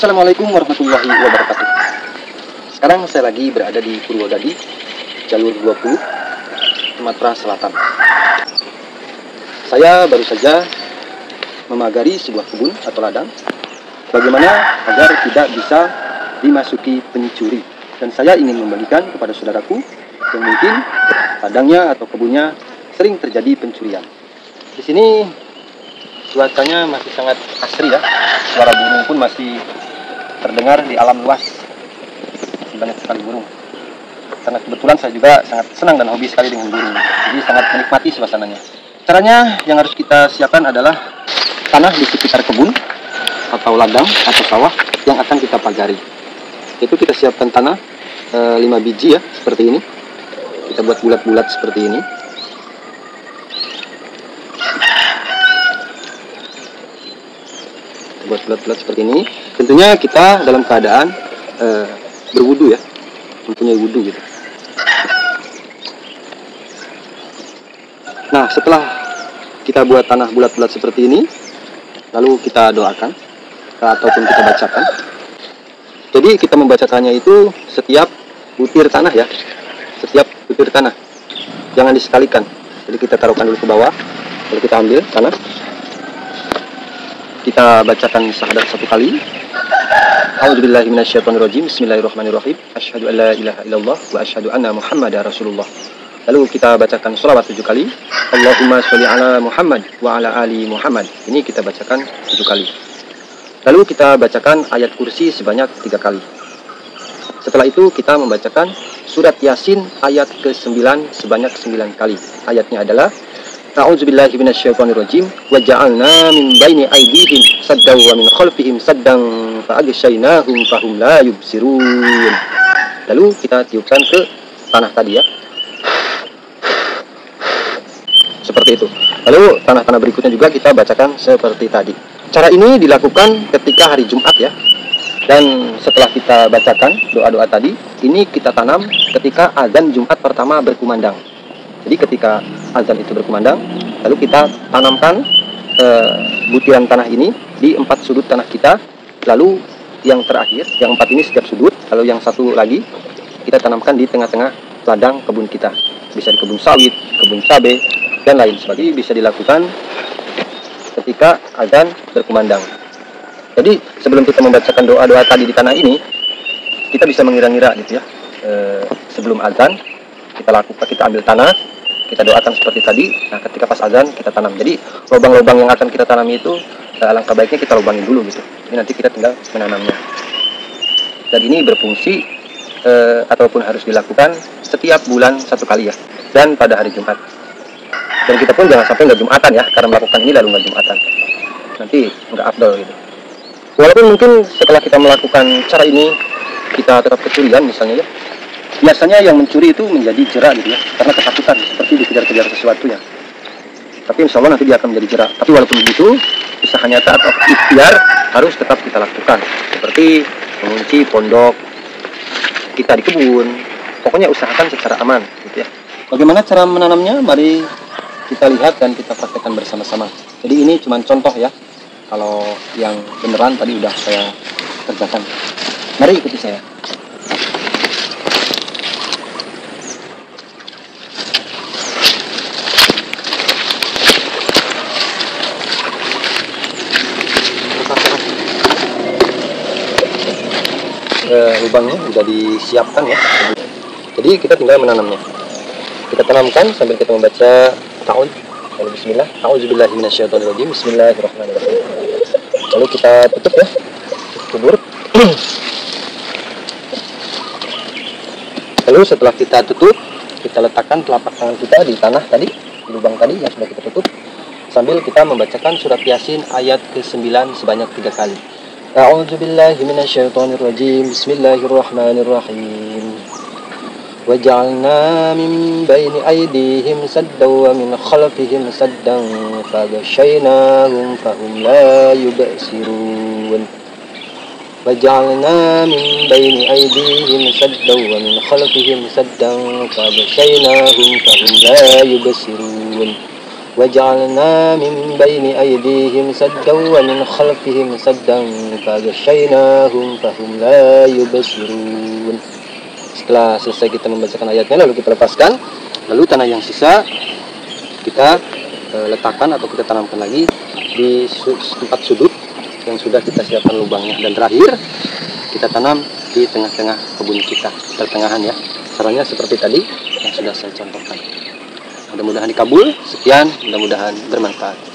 Assalamualaikum warahmatullahi wabarakatuh. Sekarang saya lagi berada di Purwodadi, jalur 20, Sumatera Selatan. Saya baru saja memagari sebuah kebun atau ladang, bagaimana agar tidak bisa dimasuki pencuri. Dan saya ingin membagikan kepada saudaraku yang mungkin ladangnya atau kebunnya sering terjadi pencurian. Di sini cuacanya masih sangat asri ya, suara burung pun masih terdengar di alam luas, banyak sekali burung. Karena kebetulan saya juga sangat senang dan hobi sekali dengan burung, jadi sangat menikmati suasananya. Caranya yang harus kita siapkan adalah tanah di sekitar kebun atau ladang atau sawah yang akan kita pagari. Itu kita siapkan tanah 5 biji ya, seperti ini. Kita buat bulat-bulat seperti ini. Buat bulat-bulat seperti ini. Tentunya kita dalam keadaan berwudu ya, mempunyai wudu gitu. Nah, setelah kita buat tanah bulat-bulat seperti ini, lalu kita doakan ataupun kita bacakan. Jadi kita membacakannya itu setiap butir tanah ya, setiap butir tanah, jangan disekalikan. Jadi kita taruhkan dulu ke bawah, lalu kita ambil tanah, kita bacakan syahadat 1 kali. A'udzubillahi minasyaitonirrajim. Bismillahirrahmanirrahim. Asyhadu an la ilaha illallah wa asyhadu anna Muhammadar Rasulullah. Lalu kita bacakan sholawat 7 kali. Allahumma sholli ala Muhammad wa ala ali Muhammad. Ini kita bacakan 7 kali. Lalu kita bacakan ayat kursi sebanyak 3 kali. Setelah itu kita membacakan surat Yasin ayat ke-9 sebanyak 9 kali. Ayatnya adalah A'udzubillahi minasyaitonirrajim wa ja'alna min baini aydihim saddan wa min khalfihim saddan fa aghshaynahum fahum la yubsirun. Lalu kita tiupkan ke tanah tadi ya. Seperti itu. Lalu tanah-tanah berikutnya juga kita bacakan seperti tadi. Cara ini dilakukan ketika hari Jumat ya. Dan setelah kita bacakan doa-doa tadi, ini kita tanam ketika azan Jumat pertama berkumandang. Jadi ketika azan itu berkumandang, lalu kita tanamkan butiran tanah ini di 4 sudut tanah kita. Lalu yang terakhir, yang 4 ini setiap sudut, lalu yang 1 lagi kita tanamkan di tengah-tengah ladang kebun kita. Bisa di kebun sawit, kebun cabai, dan lain sebagainya. Bisa dilakukan ketika azan berkumandang. Jadi sebelum kita membacakan doa-doa tadi di tanah ini, kita bisa mengira-ngira gitu ya. Sebelum azan kita ambil tanah, kita doakan seperti tadi. Nah, ketika pas azan kita tanam. Jadi lubang-lubang yang akan kita tanam itu alangkah baiknya kita lubangin dulu gitu. Jadi nanti kita tinggal menanamnya. Dan ini berfungsi ataupun harus dilakukan setiap bulan 1 kali ya. Dan pada hari Jumat. Dan kita pun jangan sampai nggak Jumatan ya, karena melakukan ini lalu nggak Jumatan. Nanti nggak afdal gitu. Walaupun mungkin setelah kita melakukan cara ini kita tetap kecurian misalnya ya. Biasanya yang mencuri itu menjadi jera gitu ya, karena ketakutan seperti dikejar-kejar sesuatu ya. Tapi insya Allah nanti dia akan menjadi jera. Tapi walaupun begitu, usaha nyata atau ikhtiar harus tetap kita lakukan. Seperti mengunci pondok kita di kebun. Pokoknya usahakan secara aman gitu ya. Bagaimana cara menanamnya? Mari kita lihat dan kita praktekkan bersama-sama. Jadi ini cuma contoh ya. Kalau yang beneran tadi udah saya kerjakan. Mari ikuti saya. Lubangnya sudah disiapkan ya. Jadi kita tinggal menanamnya. Kita tanamkan sambil kita membaca ta'awudz. Bismillah. A'udzubillahi minasyaitonirrajim. Bismillahirrahmanirrahim. Lalu kita tutup ya. Kubur. Lalu setelah kita tutup, kita letakkan telapak tangan kita di tanah tadi, di lubang tadi yang sudah kita tutup, sambil kita membacakan surat Yasin ayat ke-9 sebanyak 3 kali. A'udzubillahi minasyaitonirrajim. Bismillahirrahmanirrahim. Wa ja'alna min baini aydihim saddan wa min khalfihim saddan faghshaynahum fahum la yubsirun. Wa ja'alna min baini aydihim saddan wa min khalfihim saddan faghshaynahum fahum la yubsirun. وجعلنا من بين أيديهم سدا ومن خلفهم سدا فغشيناهم فهم لا يبصرون. Setelah selesai kita membacakan ayatnya, lalu kita lepaskan. Lalu tanah yang sisa kita letakkan atau kita tanamkan lagi di tempat sudut yang sudah kita siapkan lubangnya. Dan terakhir kita tanam di tengah-tengah kebun kita, pertengahan ya. Caranya seperti tadi yang sudah saya contohkan. Mudah-mudahan dikabul. Sekian, mudah-mudahan bermanfaat.